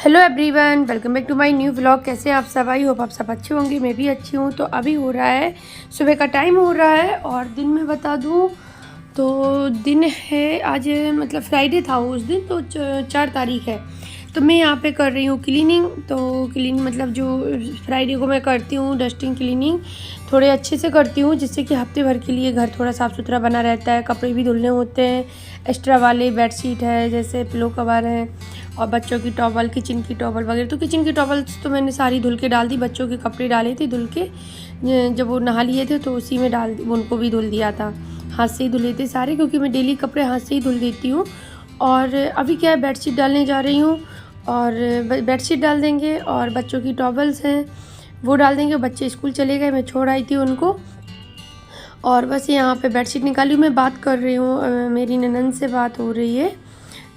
Hello everyone, welcome back to my new vlog. कैसे हैं आप सब? आई होप आप सब अच्छे होंगे। मैं भी अच्छी हूँ। तो अभी हो रहा है सुबह का टाइम हो रहा है और दिन में बता दूँ तो दिन है आज, मतलब फ्राइडे था उस दिन, तो 4 तारीख है। तो मैं यहाँ पे कर रही हूँ क्लीनिंग। तो क्लीनिंग मतलब जो फ्राइडे को मैं करती हूँ डस्टिंग क्लीनिंग थोड़े अच्छे से करती हूँ, जिससे कि हफ्ते भर के लिए घर थोड़ा साफ़ सुथरा बना रहता है। कपड़े भी धुलने होते हैं, एक्स्ट्रा वाले बेडशीट है, जैसे पिलो कवर है और बच्चों की टॉवल, किचन की टॉवल वगैरह। तो किचन की टॉवल्स तो मैंने सारी धुल के डाल दी। बच्चों के कपड़े डाले थे धुल के, जब वो नहा लिए थे तो उसी में डाल उनको भी धुल दिया था। हाथ से ही धुले थे सारे, क्योंकि मैं डेली कपड़े हाथ से ही धुल देती हूँ। और अभी क्या है, बेडशीट डालने जा रही हूँ और बेडशीट डाल देंगे और बच्चों की टॉवल्स हैं वो डाल देंगे। बच्चे स्कूल चले गए, मैं छोड़ आई थी उनको। और बस यहाँ पे बेडशीट निकाली हूँ। मैं बात कर रही हूँ, मेरी ननंद से बात हो रही है,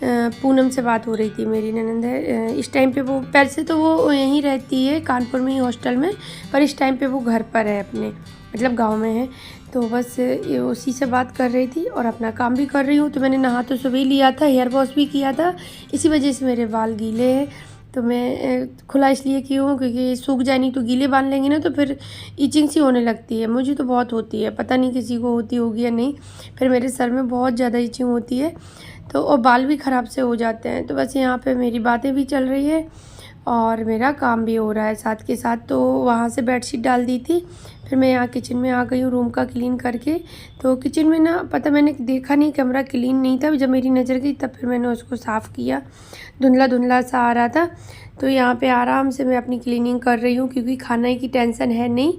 पूनम से बात हो रही थी। मेरी ननंद है। इस टाइम पे वो, पहले से तो वो यहीं रहती है कानपुर में ही हॉस्टल में, पर इस टाइम पे वो घर पर है अपने, मतलब गांव में है। तो बस ये उसी से बात कर रही थी और अपना काम भी कर रही हूँ। तो मैंने नहा तो सुबह ही लिया था, हेयर वॉश भी किया था, इसी वजह से मेरे बाल गीले हैं। तो मैं खुला इसलिए की हूँ क्योंकि सूख जाए, नहीं तो गीले बांध लेंगे ना तो फिर ईचिंग सी होने लगती है। मुझे तो बहुत होती है, पता नहीं किसी को होती होगी या नहीं। फिर मेरे सर में बहुत ज़्यादा ईचिंग होती है, तो और बाल भी ख़राब से हो जाते हैं। तो बस यहाँ पे मेरी बातें भी चल रही है और मेरा काम भी हो रहा है साथ के साथ। तो वहाँ से बेडशीट डाल दी थी, फिर मैं यहाँ किचन में आ गई हूँ रूम का क्लीन करके। तो किचन में ना, पता मैंने देखा नहीं, कमरा क्लीन नहीं था। जब मेरी नज़र गई तब फिर मैंने उसको साफ़ किया, धुंधला धुंधला सा आ रहा था। तो यहाँ पे आराम से मैं अपनी क्लीनिंग कर रही हूँ, क्योंकि खाने की टेंशन है नहीं।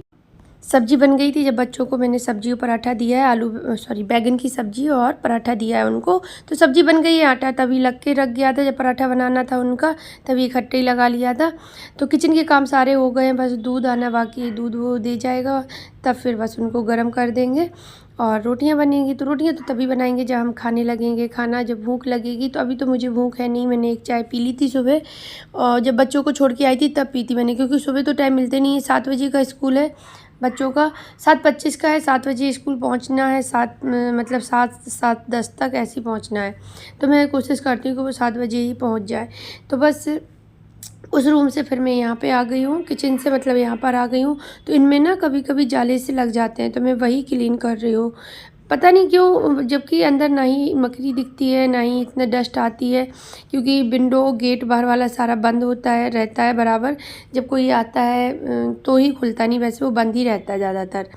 सब्जी बन गई थी। जब बच्चों को मैंने सब्जी और पराठा दिया है, बैगन की सब्जी और पराठा दिया है उनको, तो सब्जी बन गई है। आटा तभी लग के रख गया था, जब पराठा बनाना था उनका तभी इकट्ठे ही लगा लिया था। तो किचन के काम सारे हो गए हैं, बस दूध आना बाकी है। दूध वो दे जाएगा तब फिर बस उनको गर्म कर देंगे। और रोटियां बनेंगी, तो रोटियां तो तभी बनाएंगे जब हम खाने लगेंगे खाना, जब भूख लगेगी। तो अभी तो मुझे भूख है नहीं। मैंने एक चाय पी ली थी सुबह, और जब बच्चों को छोड़ के आई थी तब पी थी मैंने, क्योंकि सुबह तो टाइम मिलते नहीं है। 7 बजे का स्कूल है बच्चों का, 7:25 का है। 7 बजे स्कूल पहुंचना है, मतलब 7:10 तक ऐसे ही पहुंचना है। तो मैं कोशिश करती हूँ कि वो 7 बजे ही पहुंच जाए। तो बस उस रूम से फिर मैं यहाँ पे आ गई हूँ, किचन से मतलब यहाँ पर आ गई हूँ। तो इनमें ना कभी कभी जाले से लग जाते हैं, तो मैं वही क्लीन कर रही हूँ। पता नहीं क्यों, जबकि अंदर ना ही मकड़ी दिखती है ना ही इतना डस्ट आती है, क्योंकि विंडो गेट बाहर वाला सारा बंद होता है, रहता है बराबर। जब कोई आता है तो ही खुलता, नहीं वैसे वो बंद ही रहता है ज़्यादातर।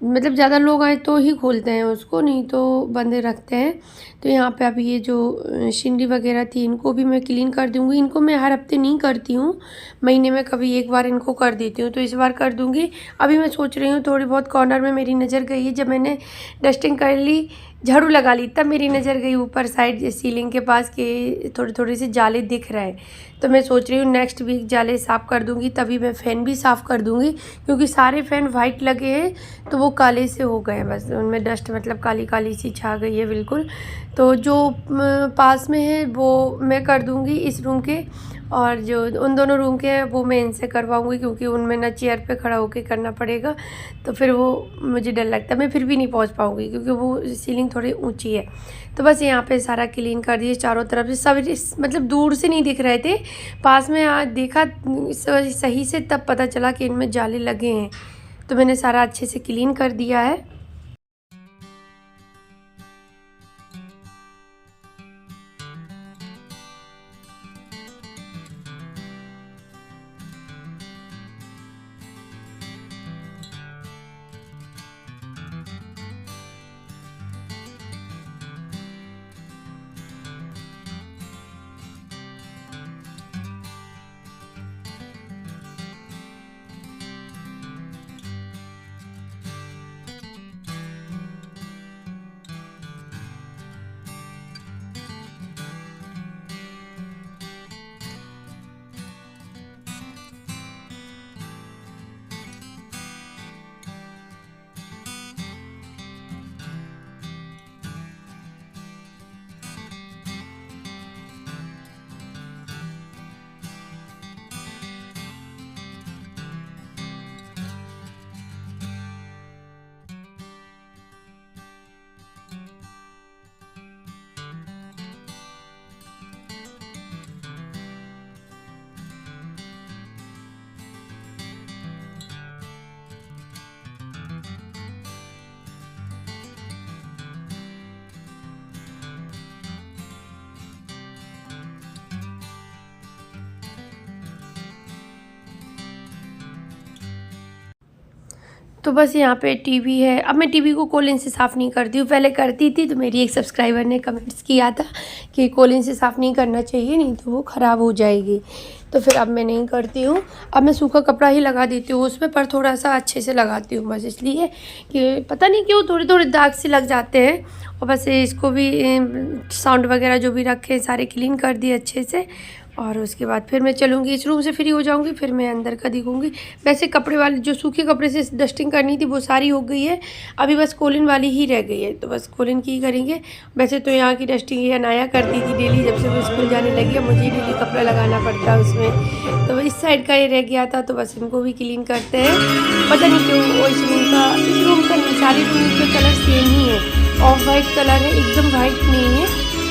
मतलब ज़्यादा लोग आए तो ही खोलते हैं उसको, नहीं तो बंद रखते हैं। तो यहाँ पे अभी ये जो शिंडी वगैरह थी, इनको भी मैं क्लीन कर दूँगी। इनको मैं हर हफ्ते नहीं करती हूँ, महीने में कभी एक बार इनको कर देती हूँ, तो इस बार कर दूँगी। अभी मैं सोच रही हूँ, थोड़ी बहुत कॉर्नर में मेरी नज़र गई है, जब मैंने डस्टिंग कर ली, झाड़ू लगा ली, तब मेरी नज़र गई ऊपर साइड सीलिंग के पास के थोड़े थोड़े से जाले दिख रहे हैं। तो मैं सोच रही हूँ नेक्स्ट वीक जाले साफ़ कर दूँगी, तभी मैं फ़ैन भी साफ़ कर दूँगी, क्योंकि सारे फ़ैन वाइट लगे हैं तो वो काले से हो गए हैं, बस उनमें डस्ट मतलब काली काली सी छा गई है बिल्कुल। तो जो पास में है वो मैं कर दूँगी इस रूम के, और जो उन दोनों रूम के हैं वो मैं इनसे करवाऊँगी, क्योंकि उनमें ना चेयर पे खड़ा होकर करना पड़ेगा, तो फिर वो मुझे डर लगता है, मैं फिर भी नहीं पहुँच पाऊँगी, क्योंकि वो सीलिंग थोड़ी ऊँची है। तो बस यहाँ पे सारा क्लीन कर दिए चारों तरफ से, सब मतलब दूर से नहीं दिख रहे थे, पास में देखा सही से, तब पता चला कि इनमें जाले लगे हैं। तो मैंने सारा अच्छे से क्लीन कर दिया है। तो बस यहाँ पे टीवी है। अब मैं टीवी को कॉलिन से साफ़ नहीं करती हूँ, पहले करती थी। तो मेरी एक सब्सक्राइबर ने कमेंट्स किया था कि कॉलिन से साफ़ नहीं करना चाहिए, नहीं तो वो ख़राब हो जाएगी। तो फिर अब मैं नहीं करती हूँ, अब मैं सूखा कपड़ा ही लगा देती हूँ उसमें, पर थोड़ा सा अच्छे से लगाती हूँ बस, इसलिए कि पता नहीं क्यों थोड़े थोड़े दाग से लग जाते हैं। और बस इसको भी साउंड वगैरह जो भी रखे सारे क्लीन कर दिए अच्छे से। और उसके बाद फिर मैं चलूँगी, इस रूम से फ्री हो जाऊँगी, फिर मैं अंदर का दिखूँगी। वैसे कपड़े वाले जो सूखे कपड़े से डस्टिंग करनी थी वो सारी हो गई है, अभी बस कॉलिन वाली ही रह गई है, तो बस कॉलिन की ही करेंगे। वैसे तो यहाँ की डस्टिंग ये अनाया करती थी डेली, जब से वो स्कूल जाने लगी है मुझे डेली कपड़ा लगाना पड़ता है उसमें। तो इस साइड का ये रह गया था, तो बस इनको भी क्लीन करते हैं। पता नहीं क्यों वो इस रूम का नहीं, सारे रूम का कलर सेम ही है, ऑफ वाइट कलर है, एकदम वाइट नहीं है,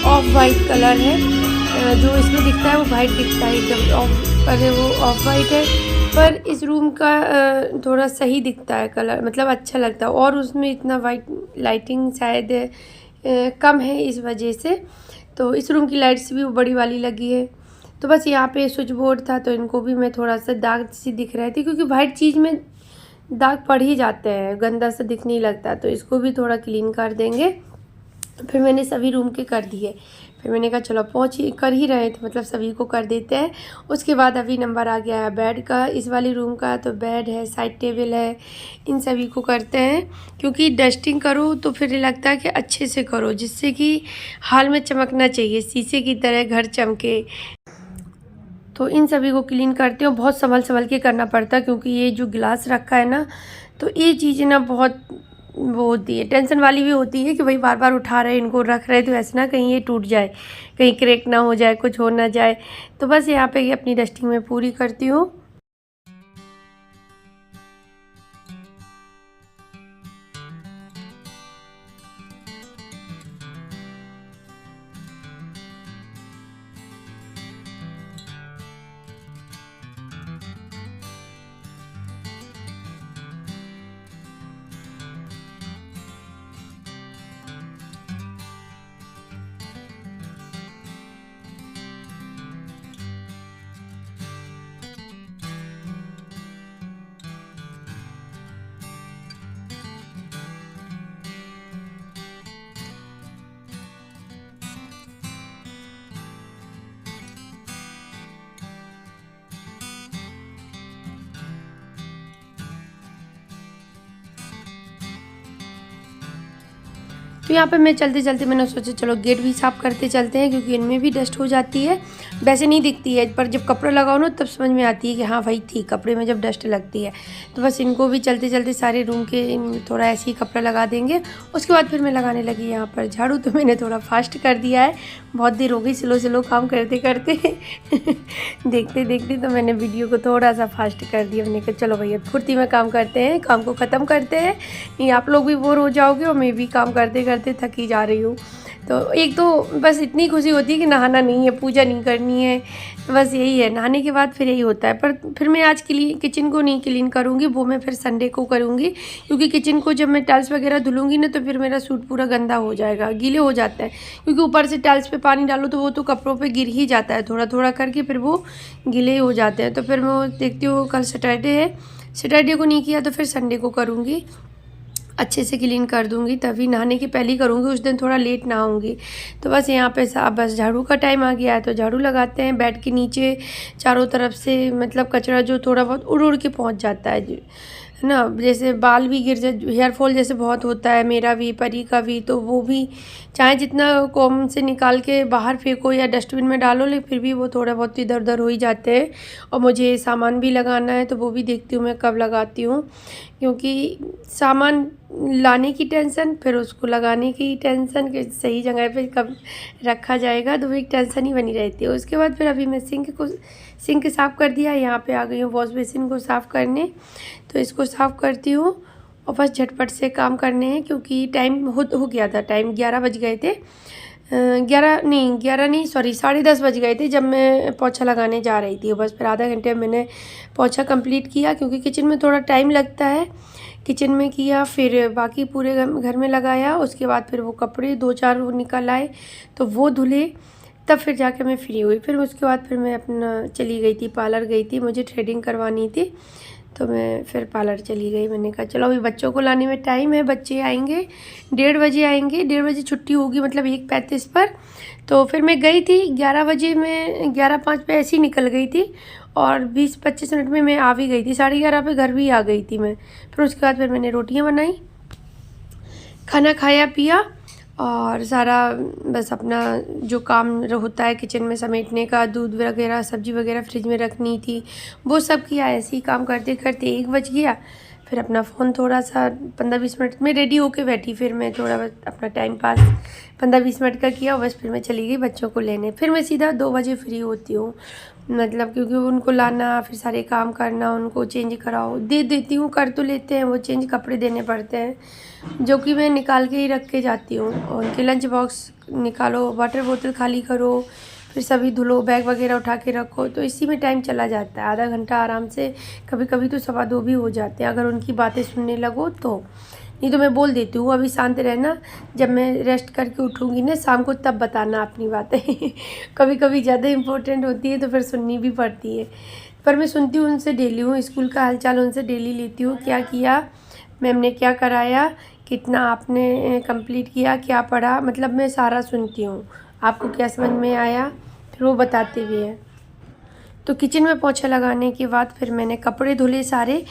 ऑफ वाइट कलर है। जो इसमें दिखता है वो वाइट दिखता है एकदम ऑफ, पर वो ऑफ वाइट है। पर इस रूम का थोड़ा सही दिखता है कलर, मतलब अच्छा लगता है, और उसमें इतना वाइट लाइटिंग शायद कम है इस वजह से। तो इस रूम की लाइट्स भी वो बड़ी वाली लगी है। तो बस यहाँ पे स्विच बोर्ड था, तो इनको भी मैं थोड़ा सा दाग सी दिख रही थी, क्योंकि वाइट चीज़ में दाग पड़ ही जाते हैं, गंदा सा दिख नहीं लगता। तो इसको भी थोड़ा क्लीन कर देंगे। फिर मैंने सभी रूम के कर दिए, फिर मैंने कहा चलो पहुँच ही कर ही रहे थे, मतलब सभी को कर देते हैं। उसके बाद अभी नंबर आ गया है बेड का, इस वाली रूम का। तो बेड है, साइड टेबल है, इन सभी को करते हैं, क्योंकि डस्टिंग करो तो फिर लगता है कि अच्छे से करो, जिससे कि हाल में चमकना चाहिए, शीशे की तरह घर चमके। तो इन सभी को क्लीन करते हो, बहुत संभल के करना पड़ता है, क्योंकि ये जो गिलास रखा है ना, तो ये चीज़ें ना बहुत वो होती है, टेंशन वाली भी होती है कि भाई बार बार उठा रहे इनको रख रहे, तो ऐसे ना कहीं ये टूट जाए, कहीं क्रैक ना हो जाए, कुछ हो ना जाए। तो बस यहाँ पे अपनी डस्टिंग में पूरी करती हूँ। तो यहाँ पे मैं चलते चलते मैंने सोचा चलो गेट भी साफ़ करते चलते हैं, क्योंकि इनमें भी डस्ट हो जाती है, वैसे नहीं दिखती है, पर जब कपड़ा लगाओ ना तब समझ में आती है कि हाँ भाई थी, कपड़े में जब डस्ट लगती है। तो बस इनको भी चलते चलते सारे रूम के थोड़ा ऐसे ही कपड़ा लगा देंगे। उसके बाद फिर मैं लगाने लगी यहाँ पर झाड़ू। तो मैंने थोड़ा फास्ट कर दिया है, बहुत देर हो गई स्लो काम करते करते देखते देखते, तो मैंने वीडियो को थोड़ा सा फास्ट कर दिया। मैंने कहा चलो भैया फुर्ती में काम करते हैं, काम को ख़त्म करते हैं, नहीं आप लोग भी बोर हो जाओगे और मैं भी काम करते करते थकी जा रही हूँ। तो एक तो बस इतनी खुशी होती है कि नहाना नहीं है, पूजा नहीं करनी है, बस यही है। नहाने के बाद फिर यही होता है। पर फिर मैं आज के लिए किचन को नहीं क्लीन करूँगी, वो मैं फिर संडे को करूँगी, क्योंकि किचन को जब मैं टाइल्स वगैरह धुलूँगी ना तो फिर मेरा सूट पूरा गंदा हो जाएगा, गीले हो जाता है, क्योंकि ऊपर से टाइल्स पे पानी डालो तो वो तो कपड़ों पे गिर ही जाता है, थोड़ा थोड़ा करके फिर वो गीले हो जाते हैं। तो फिर मैं देखती हूँ, कल सैटरडे है, सैटरडे को नहीं किया तो फिर संडे को करूँगी, अच्छे से क्लीन कर दूँगी, तभी नहाने के पहले ही करूँगी, उस दिन थोड़ा लेट नहाऊँगी। तो बस यहाँ पे बस झाड़ू का टाइम आ गया है, तो झाड़ू लगाते हैं। बेड के नीचे चारों तरफ से मतलब कचरा जो थोड़ा बहुत उड़ उड़ के पहुँच जाता है ना, जैसे बाल भी गिर जाए, हेयर फॉल जैसे बहुत होता है, मेरा भी, परी का भी, तो वो भी चाहे जितना कॉम से निकाल के बाहर फेंको या डस्टबिन में डालो, लेकिन फिर भी वो थोड़ा बहुत इधर उधर हो ही जाते हैं। और मुझे सामान भी लगाना है, तो वो भी देखती हूँ मैं कब लगाती हूँ, क्योंकि सामान लाने की टेंशन, फिर उसको लगाने की टेंशन कि सही जगह पे कब रखा जाएगा, तो वो एक टेंशन ही बनी रहती है। उसके बाद फिर अभी मैं सिंक साफ़ कर दिया, यहाँ पे आ गई हूँ वॉश बेसिन को साफ़ करने। तो इसको साफ़ करती हूँ और बस झटपट से काम करने हैं, क्योंकि टाइम हो गया था, टाइम 11 बज गए थे, 11 नहीं सॉरी 10:30 बज गए थे जब मैं पोछा लगाने जा रही थी। बस फिर आधा घंटे में मैंने पोछा कंप्लीट किया, क्योंकि किचन में थोड़ा टाइम लगता है, किचन में किया, फिर बाकी पूरे घर में लगाया। उसके बाद फिर वो कपड़े 2-4 वो निकल आए, तो वो धुले, तब फिर जाके मैं फ्री हुई। फिर उसके बाद फिर मैं अपना चली गई थी, पार्लर गई थी, मुझे थ्रेडिंग करवानी थी। तो मैं फिर पार्लर चली गई। मैंने कहा चलो अभी बच्चों को लाने में टाइम है, बच्चे आएंगे 1:30 बजे आएंगे, 1:30 बजे छुट्टी होगी, मतलब 1:35 पर। तो फिर मैं गई थी 11 बजे, मैं 11:05 पे ऐसी निकल गई थी और 20-25 मिनट में मैं आ भी गई थी, 11:30 पे घर भी आ गई थी मैं। फिर उसके बाद फिर मैंने रोटियाँ बनाई, खाना खाया पिया और सारा बस अपना जो काम होता है किचन में समेटने का, दूध वगैरह सब्ज़ी वगैरह फ्रिज में रखनी थी, वो सब किया। ऐसे ही काम करते करते 1 बज गया। फिर अपना फ़ोन थोड़ा सा 15-20 मिनट में रेडी होके बैठी, फिर मैं थोड़ा बस अपना टाइम पास 15-20 मिनट का किया, बस फिर मैं चली गई बच्चों को लेने। फिर मैं सीधा 2 बजे फ्री होती हूँ, मतलब क्योंकि उनको लाना, फिर सारे काम करना, उनको चेंज कराओ, दे देती हूँ, कर तो लेते हैं वो चेंज, कपड़े देने पड़ते हैं जो कि मैं निकाल के ही रख के जाती हूँ। और उनके लंच बॉक्स निकालो, वाटर बोतल खाली करो, फिर सभी धुलो, बैग वगैरह उठा के रखो, तो इसी में टाइम चला जाता है। आधा घंटा आराम से, कभी कभी तो 2:15 भी हो जाते हैं अगर उनकी बातें सुनने लगो तो। नहीं तो मैं बोल देती हूँ अभी शांत रहना, जब मैं रेस्ट करके उठूँगी ना शाम को तब बताना अपनी बातें कभी कभी ज़्यादा इम्पोर्टेंट होती है तो फिर सुननी भी पड़ती है। पर मैं सुनती हूँ उनसे डेली हूँ, स्कूल का हालचाल उनसे डेली लेती हूँ, क्या किया मैम ने, क्या कराया, कितना आपने कंप्लीट किया, क्या पढ़ा, मतलब मैं सारा सुनती हूँ, आपको क्या समझ में आया, फिर वो बताते भी हैं। तो किचन में पोछा लगाने के बाद फिर मैंने कपड़े धुले सारे,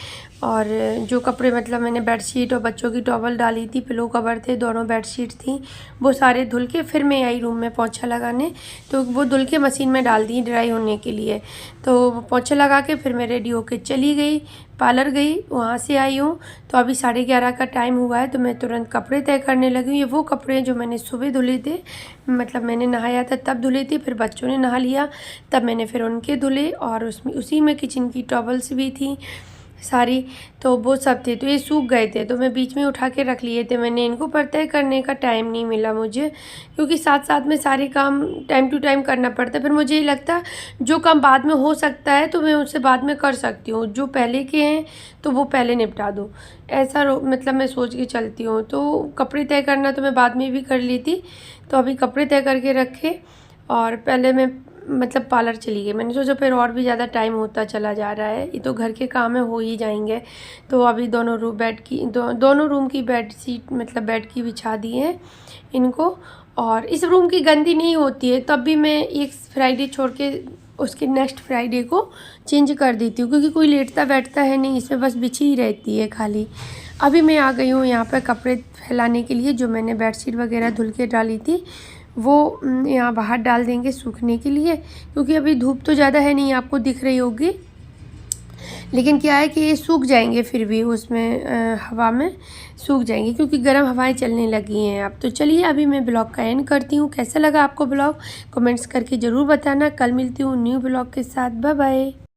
और जो कपड़े मतलब मैंने बेडशीट और बच्चों की टॉवल डाली थी, पिलो कवर थे, दोनों बेडशीट थी, वो सारे धुल के फिर मैं आई रूम में पोछा लगाने। तो वो धुल के मशीन में डाल दी ड्राई होने के लिए। तो पोछा लगा के फिर मैं रेडी होके चली गई, पार्लर गई, वहाँ से आई हूँ। तो अभी 11:30 का टाइम हुआ है, तो मैं तुरंत कपड़े तय करने लगी हूँ। ये वो कपड़े हैं जो मैंने सुबह धुले थे, मतलब मैंने नहाया था तब धुले थे, फिर बच्चों ने नहा लिया तब मैंने फिर उनके धुले, और उसमें उसी में किचन की टॉवल्स भी थी सारी, तो वो सब थे। तो ये सूख गए थे तो मैं बीच में उठा के रख लिए थे मैंने इनको, पर तय करने का टाइम नहीं मिला मुझे, क्योंकि साथ साथ में सारे काम टाइम टू टाइम करना पड़ता है। फिर मुझे ये लगता जो काम बाद में हो सकता है तो मैं उससे बाद में कर सकती हूँ, जो पहले के हैं तो वो पहले निपटा दो, ऐसा मतलब मैं सोच के चलती हूँ। तो कपड़े तय करना तो मैं बाद में भी कर ली थी, तो अभी कपड़े तय करके रखे और पहले मैं मतलब पार्लर चली गई। मैंने सोचा फिर और भी ज़्यादा टाइम होता चला जा रहा है, ये तो घर के काम है, हो ही जाएंगे। तो अभी दोनों रूम की बेड शीट मतलब बेड की बिछा दी है इनको, और इस रूम की गंदी नहीं होती है तब भी मैं एक फ्राइडे छोड़ के उसके नेक्स्ट फ्राइडे को चेंज कर देती हूँ, क्योंकि कोई लेटता बैठता है नहीं, इसमें बस बिछी ही रहती है खाली। अभी मैं आ गई हूँ यहाँ पर कपड़े फैलाने के लिए, जो मैंने बेडशीट वगैरह धुल के डाली थी वो यहाँ बाहर डाल देंगे सूखने के लिए, क्योंकि अभी धूप तो ज़्यादा है नहीं, आपको दिख रही होगी, लेकिन क्या है कि ये सूख जाएंगे, फिर भी उसमें हवा में सूख जाएंगे क्योंकि गर्म हवाएं चलने लगी हैं अब। तो चलिए अभी मैं ब्लॉग का एंड करती हूँ। कैसा लगा आपको ब्लॉग कमेंट्स करके ज़रूर बताना। कल मिलती हूँ न्यू ब्लॉग के साथ। Bye bye.